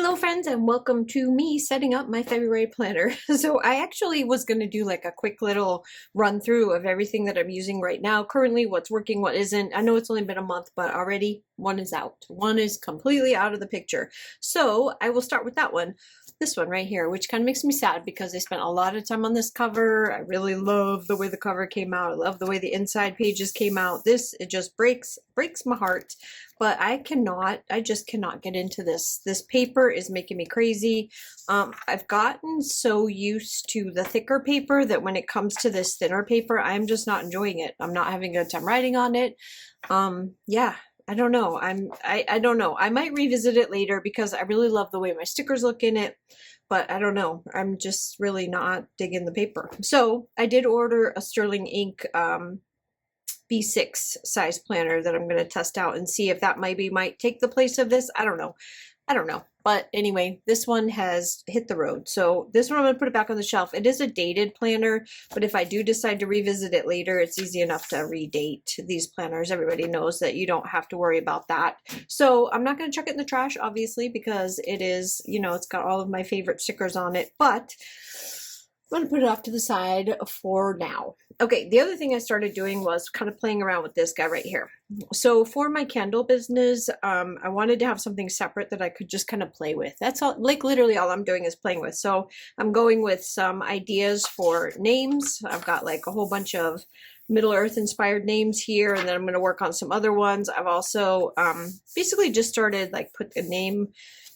Hello friends and welcome to me setting up my February planner. So I actually was going to do like a quick little run through of everything that I'm using right now, currently what's working, what isn't. I know it's only been a month, but already one is out. One is completely out of the picture. So I will start with that one. This one right here, which kind of makes me sad because I spent a lot of time on this cover. I really love the way the cover came out. I love the way the inside pages came out. It just breaks my heart. But I just cannot get into this. This paper is making me crazy. I've gotten so used to the thicker paper that when it comes to this thinner paper, I'm just not enjoying it. I'm not having a good time writing on it. Yeah, I don't know. I don't know. I might revisit it later because I really love the way my stickers look in it. But I don't know. I'm just really not digging the paper. So I did order a Sterling Ink B6 size planner that I'm going to test out and see if that might take the place of this. I don't know. But anyway, this one has hit the road. So this one I'm going to put it back on the shelf. It is a dated planner, but if I do decide to revisit it later, it's easy enough to redate these planners. Everybody knows that you don't have to worry about that. So I'm not going to chuck it in the trash, obviously, because it is, it's got all of my favorite stickers on it, but I'm going to put it off to the side for now. Okay, the other thing I started doing was kind of playing around with this guy right here. So for my candle business, I wanted to have something separate that I could just kind of play with. That's all, like literally all I'm doing is playing with. So I'm going with some ideas for names. I've got like a whole bunch of Middle Earth inspired names here, and then I'm going to work on some other ones. I've also basically just started like put a name.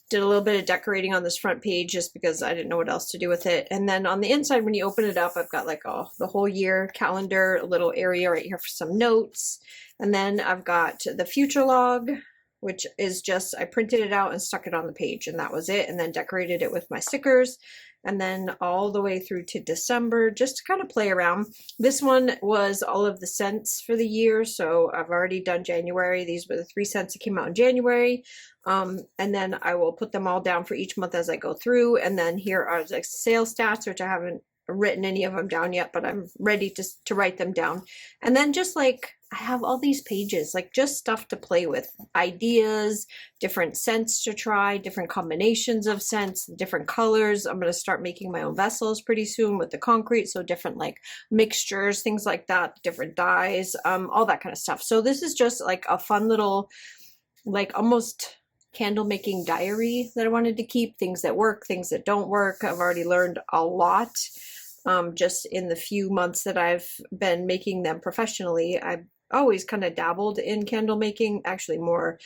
Did a little bit of decorating on this front page just because I didn't know what else to do with it. And then on the inside, when you open it up, I've got like the whole year calendar, a little area right here for some notes. And then I've got the future log, which is just, I printed it out and stuck it on the page, and that was it. And then decorated it with my stickers. And then all the way through to December, just to kind of play around. This one was all of the scents for the year. So I've already done January. These were the 3 scents that came out in January. And then I will put them all down for each month as I go through. And then here are the sales stats, which I haven't written any of them down yet, but I'm ready to write them down. And then just like, I have all these pages, like just stuff to play with, ideas, different scents to try, different combinations of scents, different colors. I'm going to start making my own vessels pretty soon with the concrete. So different like mixtures, things like that, different dyes, all that kind of stuff. So this is just like a fun little, like almost candle making diary that I wanted to keep, things that work, things that don't work. I've already learned a lot. Just in the few months that I've been making them professionally. I've always kind of dabbled in candle making, actually more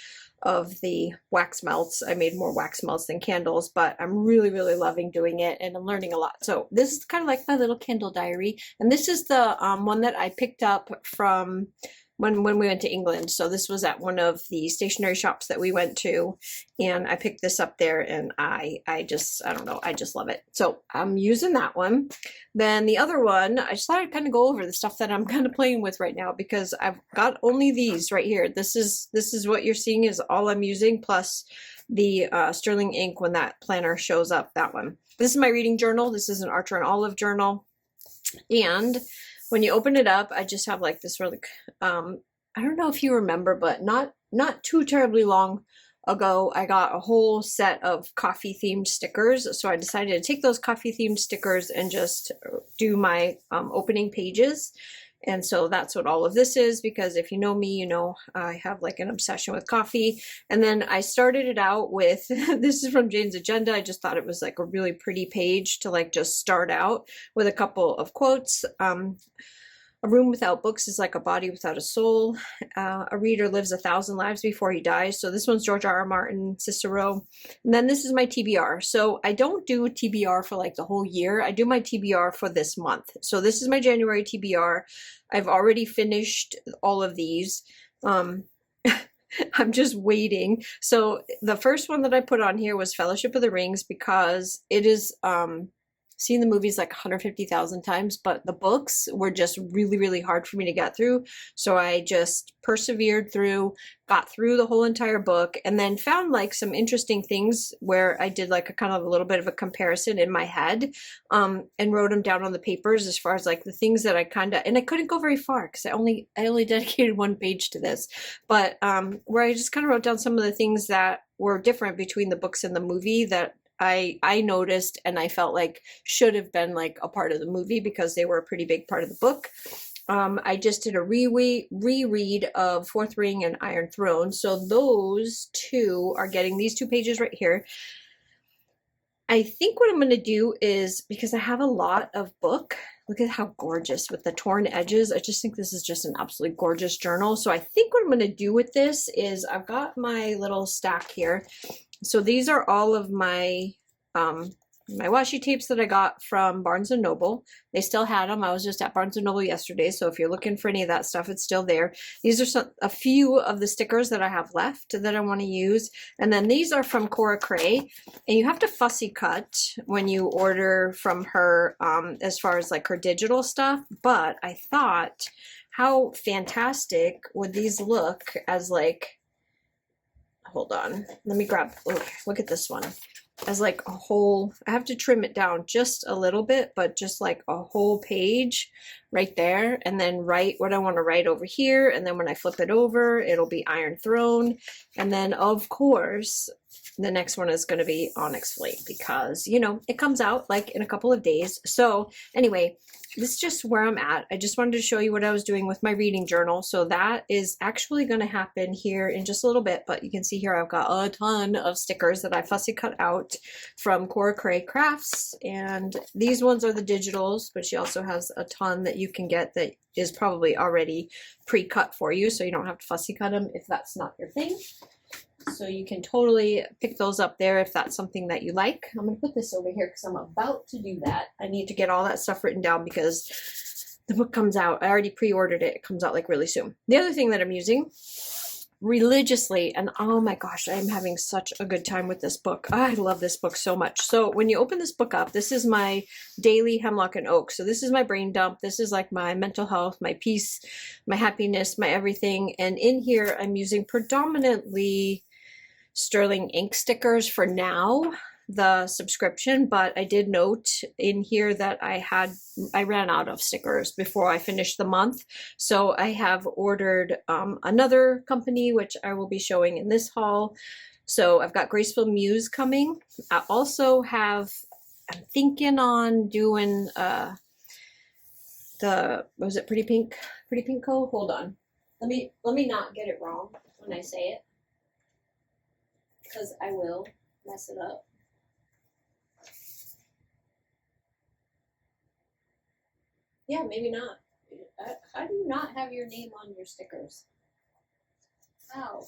of the wax melts. I made more wax melts than candles, but I'm really, really loving doing it and I'm learning a lot. So this is kind of like my little candle diary. And this is the one that I picked up from when we went to England. So this was at one of the stationery shops that we went to, and I picked this up there, and I don't know, I just love it. So I'm using that one. Then the other one, I just thought I'd kind of go over the stuff that I'm kind of playing with right now because I've got only these right here. This is what you're seeing is all I'm using, plus the Sterling Ink when that planner shows up, that one. This is my reading journal. This is an Archer and Olive journal. And when you open it up, I just have like this really, I don't know if you remember, but not too terribly long ago, I got a whole set of coffee themed stickers. So I decided to take those coffee themed stickers and just do my opening pages. And so that's what all of this is, because if you know me, you know I have like an obsession with coffee. And then I started it out with, this is from Jane's Agenda. I just thought it was like a really pretty page to like just start out with a couple of quotes. A room without books is like a body without a soul. A reader lives 1,000 lives before he dies. So this one's George R.R. Martin, Cicero. And then this is my TBR. So I don't do TBR for like the whole year. I do my TBR for this month. So this is my January TBR. I've already finished all of these. I'm just waiting. So the first one that I put on here was Fellowship of the Rings because it is seen the movies like 150,000 times, but the books were just really, really hard for me to get through. So I just persevered through, got through the whole entire book, and then found like some interesting things where I did like a kind of a little bit of a comparison in my head, and wrote them down on the papers as far as like the things that I kind of, and I couldn't go very far because I only dedicated one page to this, but where I just kind of wrote down some of the things that were different between the books and the movie that I noticed and I felt like should have been like a part of the movie because they were a pretty big part of the book. I just did a reread of Fourth Ring and Iron Throne. So those two are getting these 2 pages right here. I think what I'm going to do is, because I have a lot of book, look at how gorgeous with the torn edges. I just think this is just an absolutely gorgeous journal. So I think what I'm going to do with this is I've got my little stack here. So these are all of my my washi tapes that I got from Barnes & Noble. They still had them. I was just at Barnes & Noble yesterday, so if you're looking for any of that stuff, it's still there. These are a few of the stickers that I have left that I want to use. And then these are from Cora Cray, and you have to fussy cut when you order from her as far as like her digital stuff. But I thought, how fantastic would these look as like, hold on, let me grab, look at this one. As like a whole, I have to trim it down just a little bit, but just like a whole page right there, and then write what I want to write over here, and then when I flip it over, it'll be Iron Throne, and then of course the next one is going to be Onyx Flame because, you know, it comes out like in a couple of days. So anyway, this is just where I'm at. I just wanted to show you what I was doing with my reading journal. So that is actually going to happen here in just a little bit, but you can see here I've got a ton of stickers that I fussy cut out from Cora Cray Crafts, and these ones are the digitals, but she also has a ton that you can get that is probably already pre-cut for you, so you don't have to fussy cut them if that's not your thing. So you can totally pick those up there if that's something that you like. I'm going to put this over here because I'm about to do that. I need to get all that stuff written down because the book comes out. I already pre-ordered it. It comes out like really soon. The other thing that I'm using religiously, and oh my gosh, I'm having such a good time with this book. I love this book so much. So when you open this book up, this is my daily Hemlock and Oak. So this is my brain dump. This is like my mental health, my peace, my happiness, my everything. And in here, I'm using predominantly sterling ink stickers for now, the subscription, but I did note in here that I ran out of stickers before I finished the month. So I have ordered another company, which I will be showing in this haul. So I've got Graceful Muse coming. I also have, I'm thinking on doing was it Pretty Pink Co? Hold on. Let me not get it wrong when I say it, because I will mess it up. Yeah, maybe not. How do you not have your name on your stickers? How?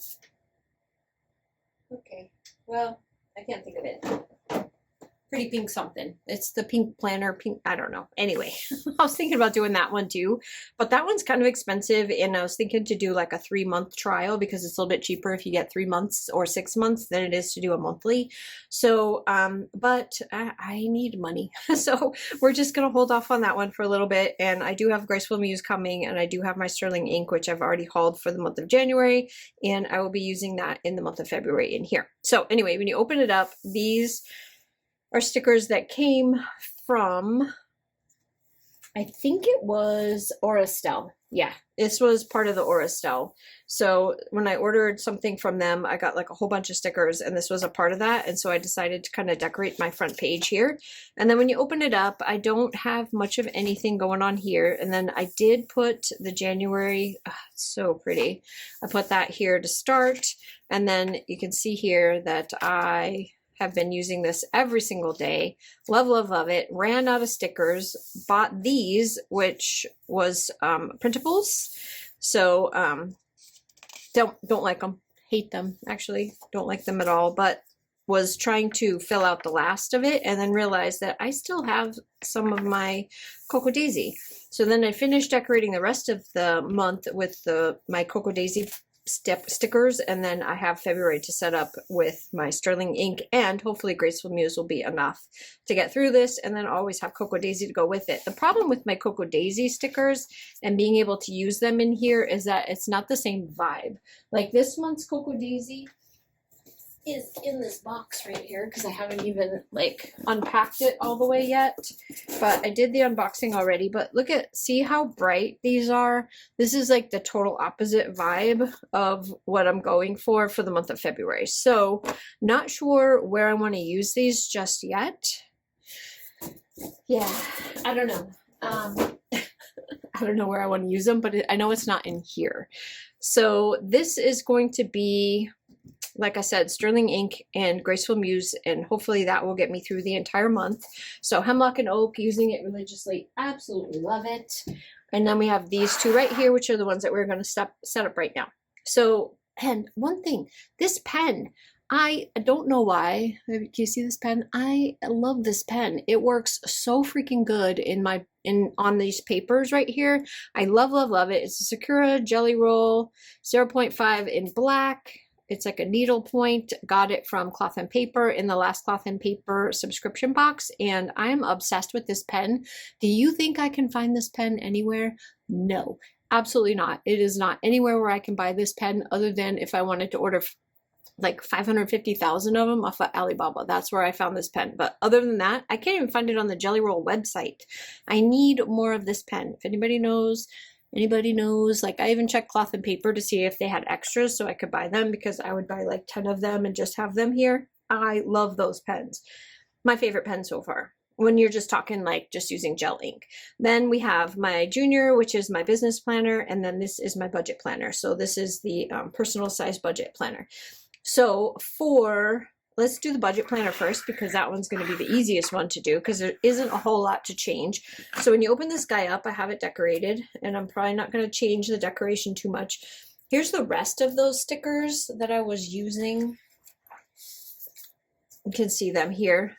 Okay, well, I can't think of it. Pretty Pink something. It's the pink planner, pink, I don't know. Anyway, I was thinking about doing that one too, but that one's kind of expensive, and I was thinking to do like a 3-month trial because it's a little bit cheaper if you get 3 months or 6 months than it is to do a monthly. So, but I need money. So we're just going to hold off on that one for a little bit. And I do have Graceful Muse coming, and I do have my sterling ink, which I've already hauled for the month of January, and I will be using that in the month of February in here. So anyway, when you open it up, these are stickers that came from, I think it was Aurastel. Yeah, this was part of the Aurastel. So when I ordered something from them, I got like a whole bunch of stickers, and this was a part of that. And so I decided to kind of decorate my front page here. And then when you open it up, I don't have much of anything going on here. And then I did put the January, it's so pretty. I put that here to start. And then you can see here that I have been using this every single day. Love, love, love it. Ran out of stickers. Bought these, which was printables. So don't like them. Hate them, actually. Don't like them at all. But was trying to fill out the last of it, and then realized that I still have some of my Cocoa Daisy. So then I finished decorating the rest of the month with my Cocoa Daisy stickers, and then I have February to set up with my sterling ink, and hopefully Graceful Muse will be enough to get through this, and then always have Cocoa Daisy to go with it. The problem with my Cocoa Daisy stickers and being able to use them in here is that it's not the same vibe. Like this month's Cocoa Daisy is in this box right here because I haven't even like unpacked it all the way yet, but I did the unboxing already. But look at, see how bright these are? This is like the total opposite vibe of what I'm going for the month of February. So not sure where I want to use these just yet. Yeah, I don't know. I don't know where I want to use them, but I know it's not in here. So this is going to be, like I said, sterling ink and Graceful Muse, and hopefully that will get me through the entire month. So Hemlock and Oak, using it religiously, absolutely love it. And then we have these two right here, which are the ones that we're going to set up right now. So, and one thing, this pen, I don't know why. Can you see this pen? I love this pen. It works so freaking good on these papers right here. I love, love, love it. It's a Sakura Jelly Roll 0.5 in black. It's like a needle point. Got it from Cloth and Paper in the last Cloth and Paper subscription box, and I'm obsessed with this pen. Do you think I can find this pen anywhere? No, absolutely not. It is not anywhere where I can buy this pen other than if I wanted to order like 550,000 of them off of Alibaba. That's where I found this pen. But other than that, I can't even find it on the Jelly Roll website. I need more of this pen. If anybody knows, like I even checked Cloth and Paper to see if they had extras so I could buy them, because I would buy like 10 of them and just have them here. I love those pens. My favorite pen so far, when you're just talking like just using gel ink. Then we have my Junior, which is my business planner, and then this is my budget planner. So this is the personal size budget planner. So let's do the budget planner first, because that one's going to be the easiest one to do because there isn't a whole lot to change. So when you open this guy up, I have it decorated, and I'm probably not going to change the decoration too much. Here's the rest of those stickers that I was using. You can see them here.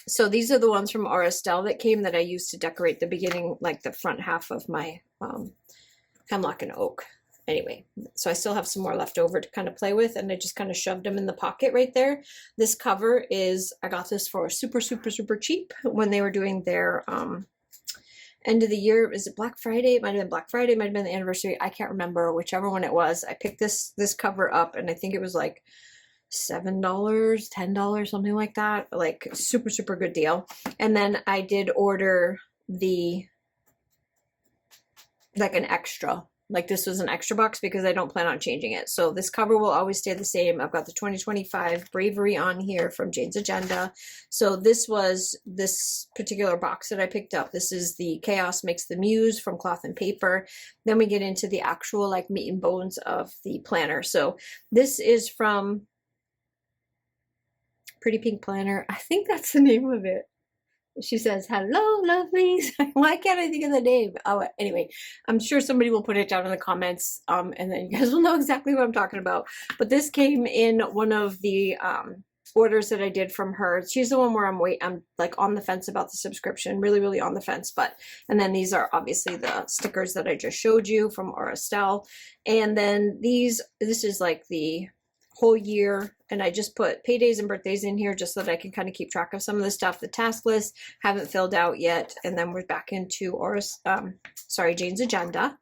So these are the ones from Aurastell that came that I used to decorate the beginning, like the front half of my Hemlock and Oak. Anyway, so I still have some more left over to kind of play with, and I just kind of shoved them in the pocket right there. This cover is, I got this for super, super, super cheap when they were doing their end of the year. Is it Black Friday? It might have been Black Friday, it might have been the anniversary. I can't remember, whichever one it was. I picked this cover up, and I think it was like $7, $10, something like that. Like super, super good deal. And then I did order like an extra. Like this was an extra box because I don't plan on changing it. So this cover will always stay the same. I've got the 2025 Bravery on here from Jane's Agenda. So this was this particular box that I picked up. This is the Chaos Makes the Muse from Cloth and Paper. Then we get into the actual like meat and bones of the planner. So this is from Pretty Pink Planner. I think that's the name of it. She says, hello, lovelies. Why can't I think of the name? Oh, anyway, I'm sure somebody will put it down in the comments, and then you guys will know exactly what I'm talking about. But this came in one of the orders that I did from her. She's the one where I'm like on the fence about the subscription, really, really on the fence. And then these are obviously the stickers that I just showed you from Aurastell. And then this is like the whole year, and I just put paydays and birthdays in here just so that I can kind of keep track of some of the stuff. The task list haven't filled out yet, and then we're back into Jane's Agenda.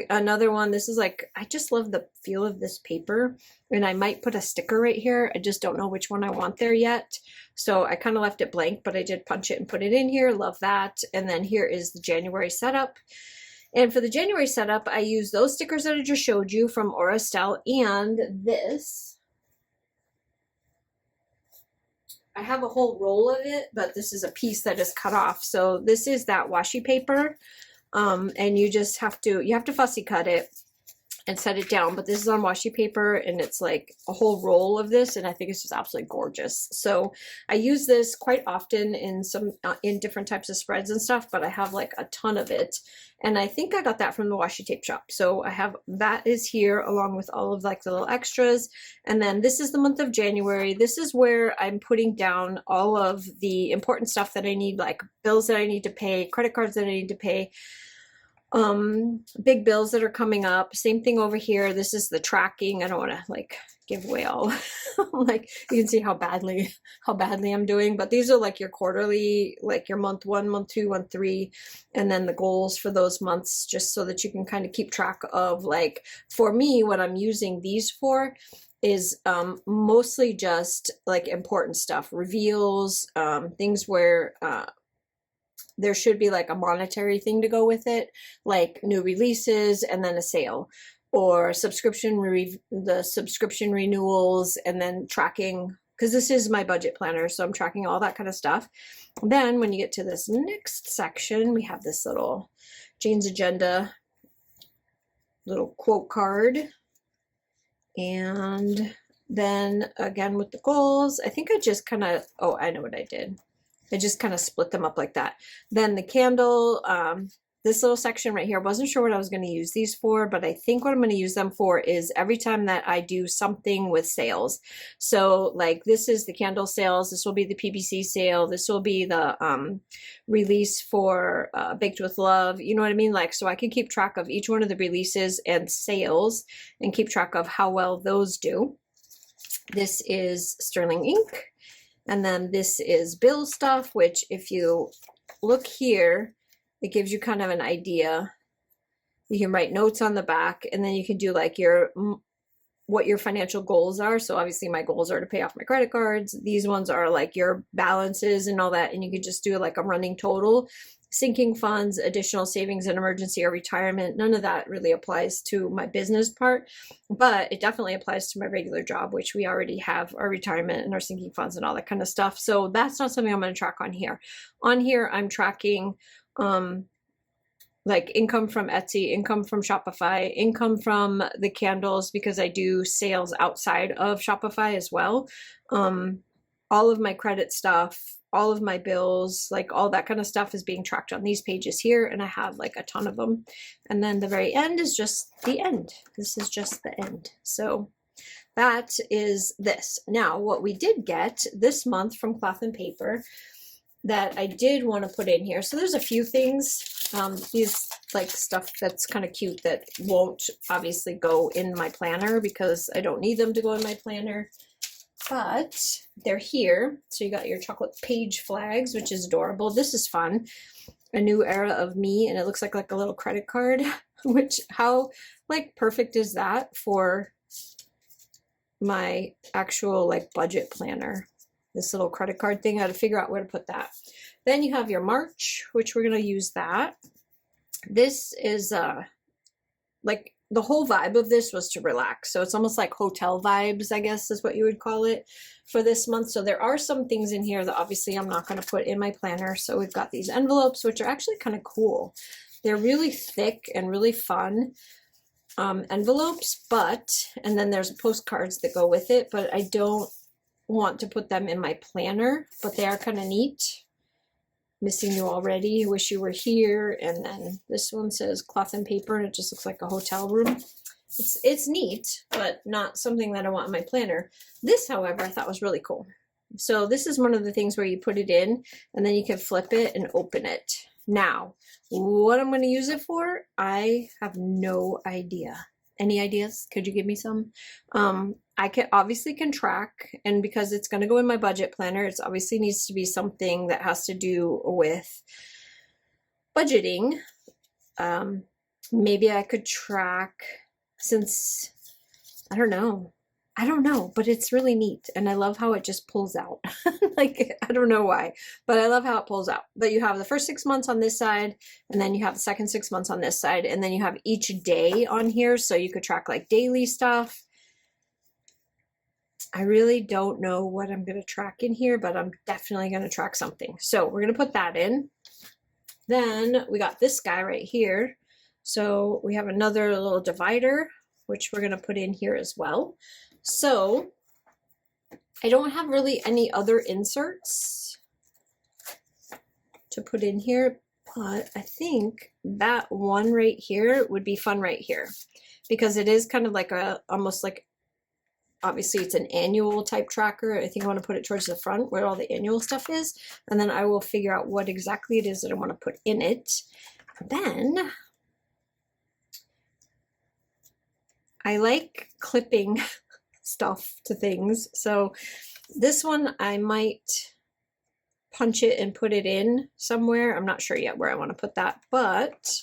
Another one, this is like, I just love the feel of this paper, and I might put a sticker right here. I just don't know which one I want there yet, so I kind of left it blank, but I did punch it and put it in here. Love that. And then here is the January setup. And for the January setup, I use those stickers that I just showed you from Aurastell, and this. I have a whole roll of it, but this is a piece that is cut off. So this is that washi paper, and you just have to fussy cut it and set it down. But this is on washi paper, and it's like a whole roll of this, and I think it's just absolutely gorgeous. So I use this quite often in in different types of spreads and stuff, but I have like a ton of it, and I think I got that from the washi tape shop. So I have that is here along with all of like the little extras. And then this is the month of January. This is where I'm putting down all of the important stuff that I need, like bills that I need to pay, credit cards that I need to pay, Big bills that are coming up. Same thing over here. This is the tracking. I don't want to like give away all like you can see how badly I'm doing, but these are like your quarterly, like your month 1, month 2, month 3, and then the goals for those months, just so that you can kind of keep track of, like, for me, what I'm using these for is mostly just like important stuff, reveals, things where there should be like a monetary thing to go with it, like new releases and then a sale, or the subscription renewals, and then tracking, because this is my budget planner, so I'm tracking all that kind of stuff. Then when you get to this next section, we have this little Jane's Agenda little quote card. And then again with the goals, I think I just kind of, oh, I know what I did. I just kind of split them up like that. Then the candle, this little section right here, wasn't sure what I was going to use these for, but I think what I'm going to use them for is every time that I do something with sales. So like this is the candle sales, this will be the PBC sale, this will be the release for Baked with Love, you know what I mean? Like, so I can keep track of each one of the releases and sales and keep track of how well those do. This is sterling ink. And then this is bill stuff, which if you look here, it gives you kind of an idea. You can write notes on the back, and then you can do like what your financial goals are. So obviously my goals are to pay off my credit cards. These ones are like your balances and all that. And you could just do like a running total, sinking funds, additional savings and emergency or retirement. None of that really applies to my business part, but it definitely applies to my regular job, which we already have our retirement and our sinking funds and all that kind of stuff. So that's not something I'm going to track on here. On here, I'm tracking like income from Etsy, income from Shopify, income from the candles, because I do sales outside of Shopify as well. All of my credit stuff, all of my bills, like all that kind of stuff is being tracked on these pages here, and I have like a ton of them. And then the very end is just the end. This is just the end. So that is this. Now, what we did get this month from Cloth and Paper that I did want to put in here. So there's a few things, these like stuff that's kind of cute that won't obviously go in my planner because I don't need them to go in my planner, but they're here. So you got your chocolate page flags, which is adorable. This is fun. A new era of me, and it looks like a little credit card, which how like perfect is that for my actual like budget planner? This little credit card thing, I had to figure out where to put that. Then you have your March, which we're going to use that. This is like the whole vibe of this was to relax. So it's almost like hotel vibes, I guess is what you would call it for this month. So there are some things in here that obviously I'm not going to put in my planner. So we've got these envelopes, which are actually kind of cool. They're really thick and really fun envelopes, and then there's postcards that go with it, but I don't want to put them in my planner, but they are kind of neat. Missing you already, wish you were here. And then this one says Cloth and Paper, and it just looks like a hotel room. It's neat, but not something that I want in my planner. This, however, I thought was really cool. So this is one of the things where you put it in and then you can flip it and open it. Now, what I'm going to use it for, I have no idea. Any ideas? Could you give me some? I can track, and because it's going to go in my budget planner, it obviously needs to be something that has to do with budgeting. Maybe I could track, since I don't know, but it's really neat, and I love how it just pulls out. Like, I don't know why, but I love how it pulls out. But you have the first 6 months on this side, and then you have the second 6 months on this side, and then you have each day on here, so you could track like daily stuff. I really don't know what I'm going to track in here, but I'm definitely going to track something. So we're going to put that in. Then we got this guy right here. So we have another little divider, which we're going to put in here as well. So I don't have really any other inserts to put in here, but I think that one right here would be fun right here, because it is kind of like almost like, obviously it's an annual type tracker. I think I want to put it towards the front where all the annual stuff is, and then I will figure out what exactly it is that I want to put in it. Then I like clipping stuff to things. So this one I might punch it and put it in somewhere. I'm not sure yet where I want to put that, but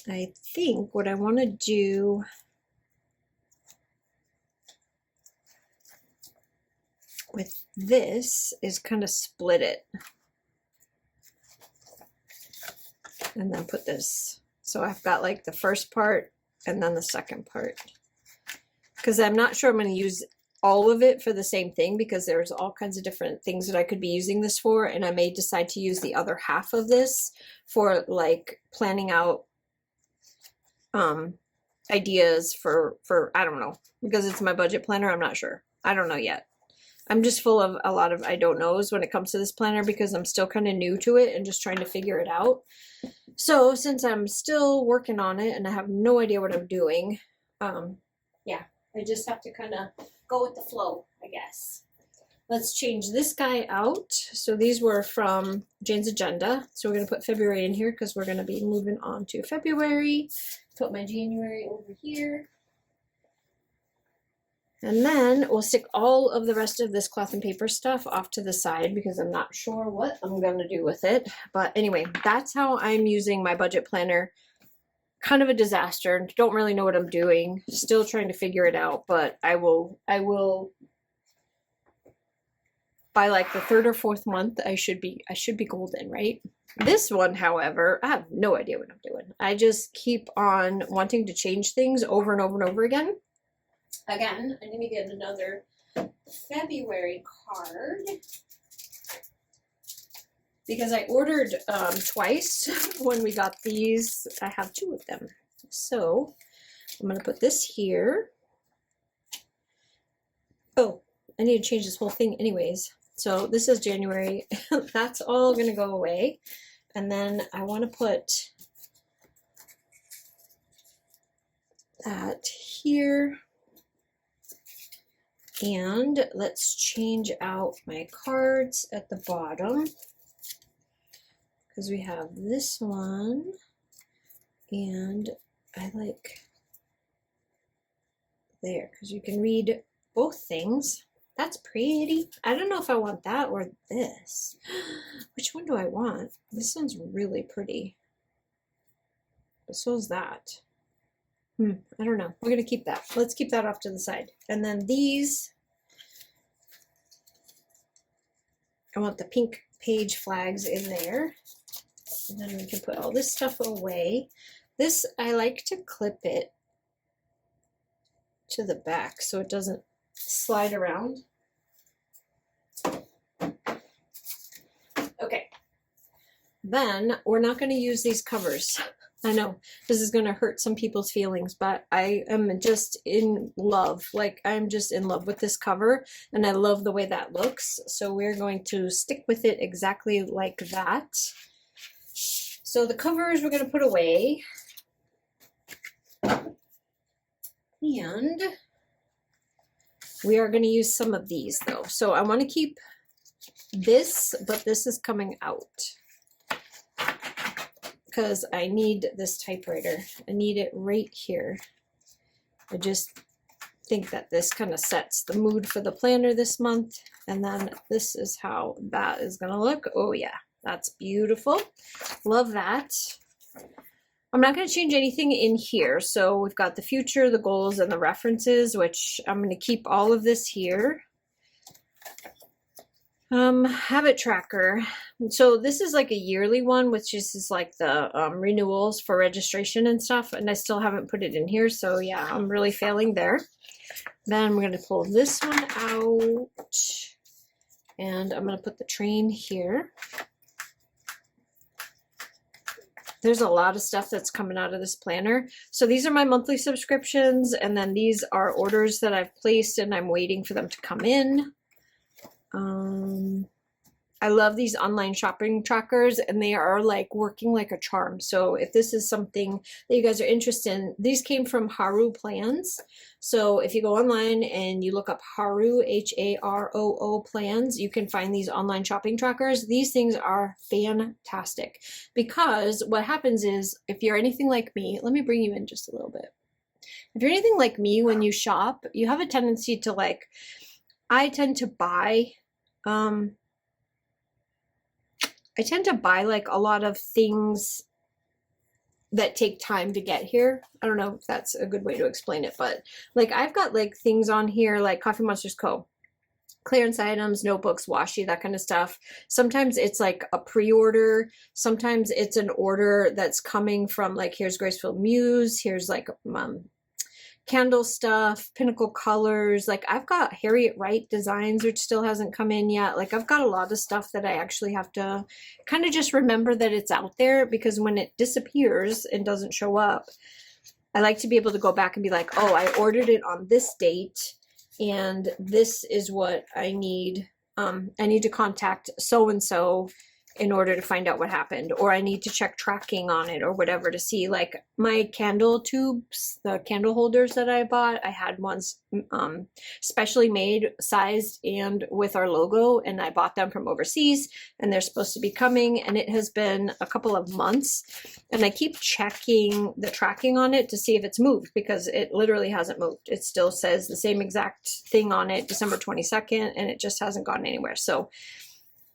I think what I want to do with this is kind of split it and then put this. So I've got like the first part and then the second part, because I'm not sure I'm going to use all of it for the same thing, because there's all kinds of different things that I could be using this for, and I may decide to use the other half of this for like planning out ideas for I don't know, because it's my budget planner. I'm not sure. I don't know yet. I'm just full of a lot of I don't knows when it comes to this planner, because I'm still kind of new to it and just trying to figure it out. So since I'm still working on it and I have no idea what I'm doing, yeah, I just have to kind of go with the flow, I guess. Let's change this guy out. So these were from Jane's Agenda. So we're going to put February in here because we're going to be moving on to February. Put my January over here. And then we'll stick all of the rest of this cloth and paper stuff off to the side, because I'm not sure what I'm going to do with it. But anyway, that's how I'm using my budget planner. Kind of a disaster. Don't really know what I'm doing. Still trying to figure it out, but I will by like the third or fourth month, I should be golden, right? This one, however, I have no idea what I'm doing. I just keep on wanting to change things over and over and over again. Again, I need to get another February card, because I ordered twice when we got these. I have two of them. So I'm going to put this here. Oh, I need to change this whole thing anyways. So this is January. That's all going to go away. And then I want to put that here. And let's change out my cards at the bottom, because we have this one, and I like there, because you can read both things. That's pretty. I don't know if I want that or this. Which one do I want? This one's really pretty. But so is that. I don't know. We're going to keep that. Let's keep that off to the side. And then these, I want the pink page flags in there. And then we can put all this stuff away. This, I like to clip it to the back so it doesn't slide around. Okay. Then we're not going to use these covers. I know this is going to hurt some people's feelings, but I am just in love. Like, I'm just in love with this cover, and I love the way that looks. So we're going to stick with it exactly like that. So the covers we're going to put away. And we are going to use some of these though. So I want to keep this, but this is coming out, because I need this typewriter. I need it right here. I just think that this kind of sets the mood for the planner this month. And then this is how that is going to look. Oh yeah, that's beautiful. Love that. I'm not going to change anything in here. So we've got the future, the goals, and the references, which I'm going to keep all of this here. Habit tracker. So this is like a yearly one, which is like the renewals for registration and stuff, and I still haven't put it in here. So yeah, I'm really failing there. Then we're going to pull this one out, and I'm going to put the train here. There's a lot of stuff that's coming out of this planner. So these are my monthly subscriptions, and then these are orders that I've placed and I'm waiting for them to come in. I love these online shopping trackers, and they are like working like a charm. So if this is something that you guys are interested in, these came from Haru Plans. So if you go online and you look up Haru, H-A-R-O-O plans, you can find these online shopping trackers. These things are fantastic, because what happens is, if you're anything like me, let me bring you in just a little bit. if you're anything like me, when you shop, you have a tendency to like, I tend to buy, like a lot of things that take time to get here. I don't know if that's a good way to explain it, but like I've got like things on here like Coffee Monsters Co. clearance items, notebooks, washi, that kind of stuff. Sometimes it's like a pre-order. Sometimes it's an order that's coming from like, here's Graceful Muse, here's like candle stuff, Pinnacle Colors. Like I've got Harriet Wright Designs, which still hasn't come in yet. Like I've got a lot of stuff that I actually have to kind of just remember that it's out there, because when it disappears and doesn't show up, I like to be able to go back and be like, oh, I ordered it on this date and this is what I need. I need to contact so-and-so in order to find out what happened, or I need to check tracking on it or whatever to see. Like my candle tubes, the candle holders that I bought, I had ones specially made, sized, and with our logo, and I bought them from overseas, and they're supposed to be coming, and it has been a couple of months, and I keep checking the tracking on it to see if it's moved, because it literally hasn't moved. It still says the same exact thing on it, December 22nd, and it just hasn't gone anywhere. So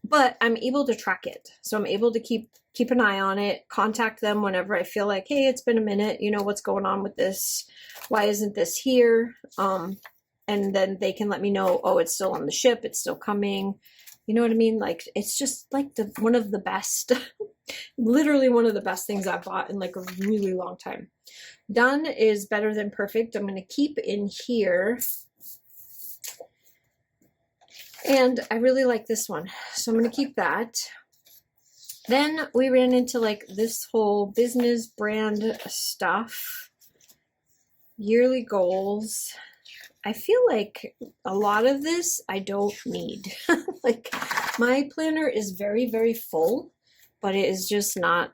but I'm able to track it. So I'm able to keep an eye on it, contact them whenever I feel like, hey, it's been a minute, you know, what's going on with this? Why isn't this here? And then they can let me know, oh, it's still on the ship, it's still coming. You know what I mean? Like, it's just like one of the best, literally one of the best things I've bought in like a really long time. Done is better than perfect. I'm going to keep in here. And I really like this one, so I'm going to keep that. Then we ran into like this whole business brand stuff, yearly goals. I feel like a lot of this I don't need. Like my planner is very, very full, but it is just not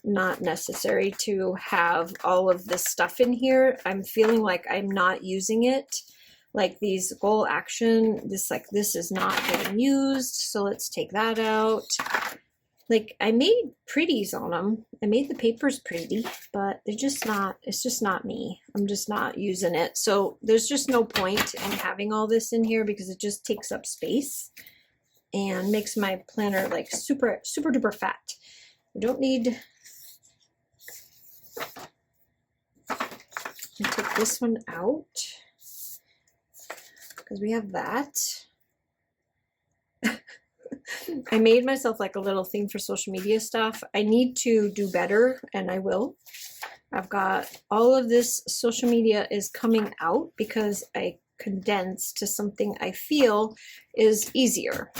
necessary to have all of this stuff in here. I'm feeling like I'm not using it. Like these goal action, this is not getting used, so let's take that out. Like I made pretties on them. I made the papers pretty, but they're just not, it's just not me. I'm just not using it. So there's just no point in having all this in here, because it just takes up space and makes my planner like super, super duper fat. I don't need, I'll take this one out, because we have that. I made myself like a little thing for social media stuff. I need to do better, and I will. I've got all of this social media is coming out because I condensed to something I feel is easier.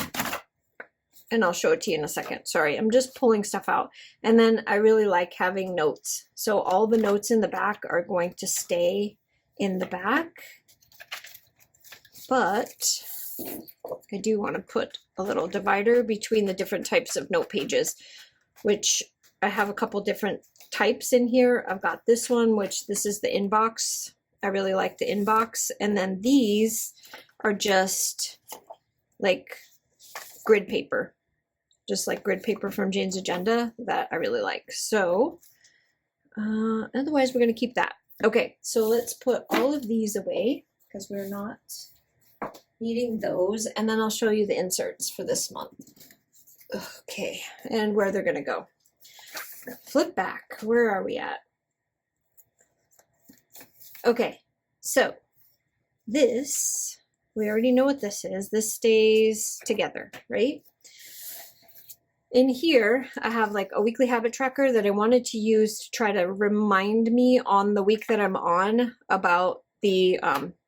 And I'll show it to you in a second. Sorry, I'm just pulling stuff out. And then I really like having notes. So all the notes in the back are going to stay in the back. But I do want to put a little divider between the different types of note pages, which I have a couple different types in here. I've got this one, which this is the inbox. I really like the inbox. And then these are just like grid paper, just like grid paper from Jane's Agenda that I really like. So otherwise we're going to keep that. Okay, so let's put all of these away because we're not needing those, and then I'll show you the inserts for this month. Okay, and where they're gonna go. Flip back, where are we at? Okay, so this, we already know what this is. This stays together, right? In here, I have like a weekly habit tracker that I wanted to use to try to remind me on the week that I'm on about the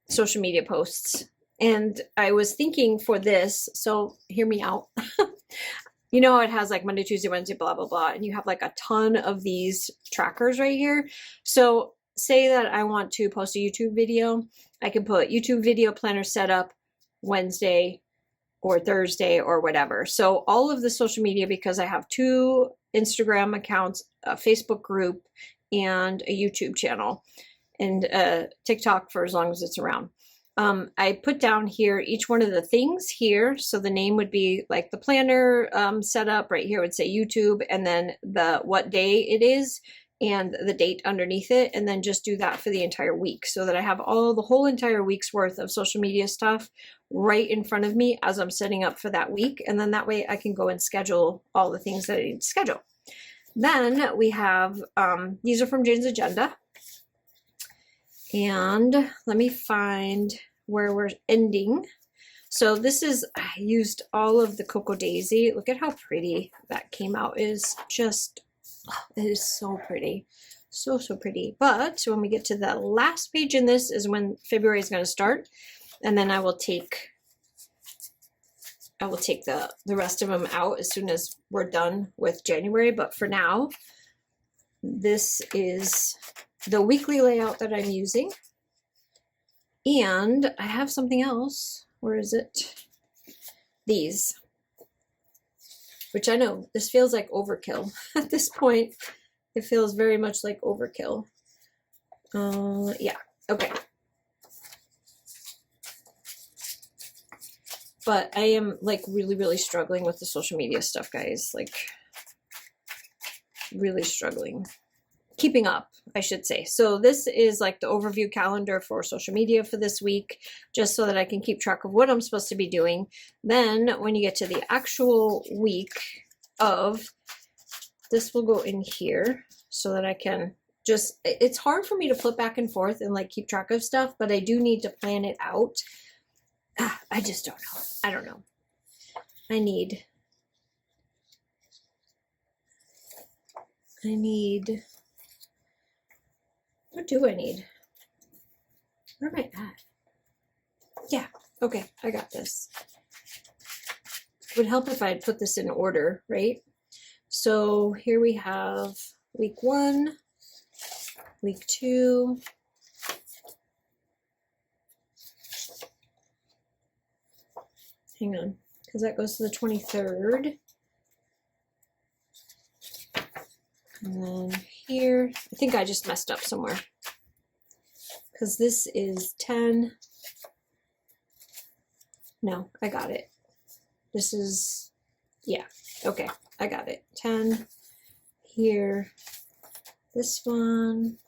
social media posts. And I was thinking for this, so hear me out. You know, it has like Monday, Tuesday, Wednesday, blah, blah, blah. And you have like a ton of these trackers right here. So say that I want to post a YouTube video. I can put YouTube video planner setup Wednesday or Thursday or whatever. So all of the social media, because I have 2 Instagram accounts, a Facebook group, and a YouTube channel, and TikTok for as long as it's around. I put down here each one of the things here. So the name would be like the planner setup right here would say YouTube, and then the what day it is and the date underneath it, and then just do that for the entire week so that I have the whole entire week's worth of social media stuff right in front of me as I'm setting up for that week. And then that way I can go and schedule all the things that I need to schedule. Then we have, these are from Jane's Agenda. And let me find where we're ending. So this is, I used all of the Cocoa Daisy. Look at how pretty that came out. It is just, it is so pretty. So, so pretty. But when we get to the last page in this is when February is going to start. And then I will take the rest of them out as soon as we're done with January. But for now, this is the weekly layout that I'm using. And I have something else. Where is it? These. Which I know, this feels like overkill. At this point, it feels very much like overkill. Yeah, okay. But I am like really, really struggling with the social media stuff, guys. Like, really struggling. Keeping up, I should say. So this is like the overview calendar for social media for this week, just so that I can keep track of what I'm supposed to be doing. Then when you get to the actual week of, this will go in here so that I can just, it's hard for me to flip back and forth and like keep track of stuff, but I do need to plan it out. I just don't know. I don't know. I need, what do I need? Where am I at? Yeah, okay, I got this. It would help if I had put this in order, right? So here we have week 1, week 2, hang on, because that goes to the 23rd. And then here, I think I just messed up somewhere. Because this is 10. No, I got it. This is, yeah, okay, I got it. 10 here, this one.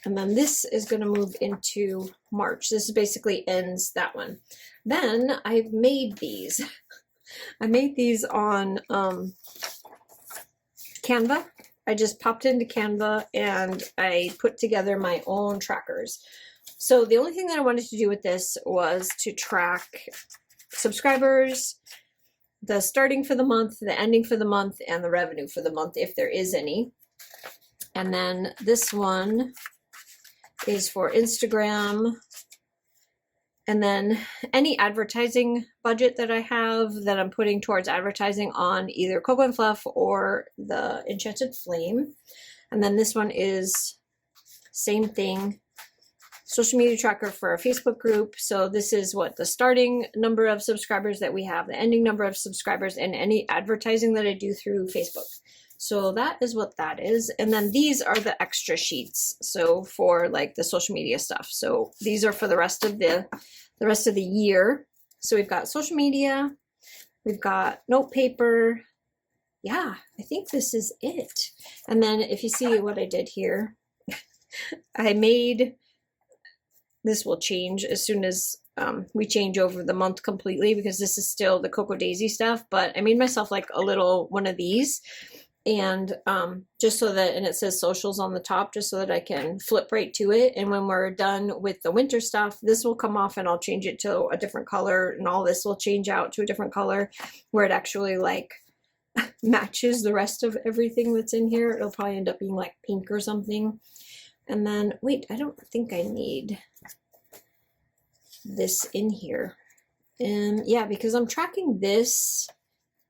And then this is going to move into March. This basically ends that one. Then I've made these. I made these on Canva. I just popped into Canva and I put together my own trackers. So the only thing that I wanted to do with this was to track subscribers, the starting for the month, the ending for the month, and the revenue for the month, if there is any. And then this one is for Instagram. And then any advertising budget that I have that I'm putting towards advertising on either Cocoa and Fluff or the Enchanted Flame. And then this one is same thing, social media tracker for our Facebook group. So this is what the starting number of subscribers that we have, the ending number of subscribers, and any advertising that I do through Facebook. So that is what that is. And then these are the extra sheets. So for like the social media stuff. So these are for the rest of the year. So we've got social media, we've got note paper. Yeah, I think this is it. And then if you see what I did here, I made, this will change as soon as we change over the month completely, because this is still the Cocoa Daisy stuff, but I made myself like a little one of these. And just so that, and it says socials on the top, just so that I can flip right to it. And when we're done with the winter stuff, this will come off and I'll change it to a different color, and all this will change out to a different color where it actually like matches the rest of everything that's in here. It'll probably end up being like pink or something. And then, wait, I don't think I need this in here. And yeah, because I'm tracking this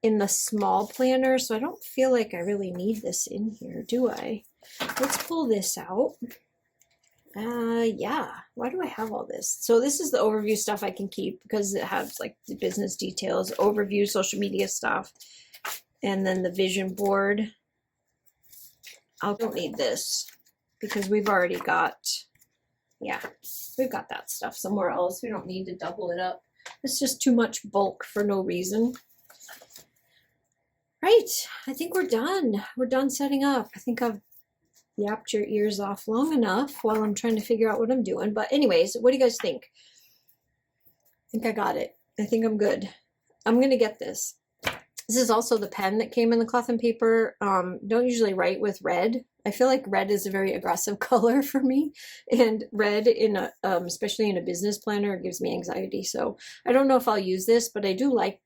in the small planner, so I don't feel like I really need this in here, do I? Let's pull this out. Yeah, why do I have all this? So this is the overview stuff I can keep because it has like the business details, overview, social media stuff, and then the vision board. I don't need this because we've already got, yeah, we've got that stuff somewhere else. We don't need to double it up. It's just too much bulk for no reason. Right, I think we're done. We're done setting up. I think I've yapped your ears off long enough while I'm trying to figure out what I'm doing. But anyways, what do you guys think? I think I got it. I think I'm good. I'm gonna get this. This is also the pen that came in the cloth and paper. Don't usually write with red. I feel like red is a very aggressive color for me, and red in a, especially in a business planner, gives me anxiety. So I don't know if I'll use this, but I do like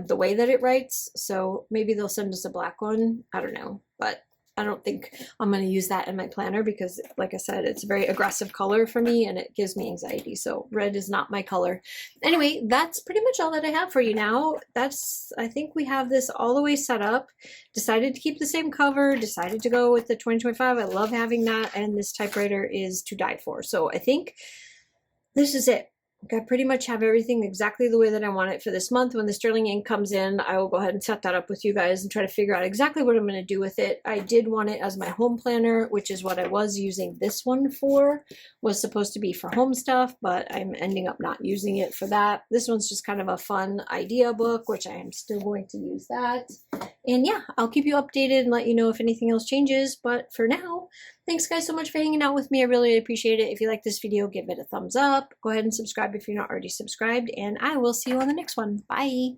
the way that it writes. So maybe they'll send us a black one. I don't know, but I don't think I'm going to use that in my planner because, like I said, it's a very aggressive color for me and it gives me anxiety. So red is not my color. Anyway, that's pretty much all that I have for you now. I think we have this all the way set up. Decided to keep the same cover, decided to go with the 2025. I love having that, and this typewriter is to die for. So I think this is it. I pretty much have everything exactly the way that I want it for this month. When the sterling ink comes in, I will go ahead and set that up with you guys and try to figure out exactly what I'm going to do with it. I did want it as my home planner, which is what I was using this one for. Was supposed to be for home stuff, but I'm ending up not using it for that. This one's just kind of a fun idea book, which I am still going to use that. And yeah, I'll keep you updated and let you know if anything else changes. But for now, thanks guys so much for hanging out with me. I really appreciate it. If you like this video, give it a thumbs up. Go ahead and subscribe if you're not already subscribed, and I will see you on the next one. Bye.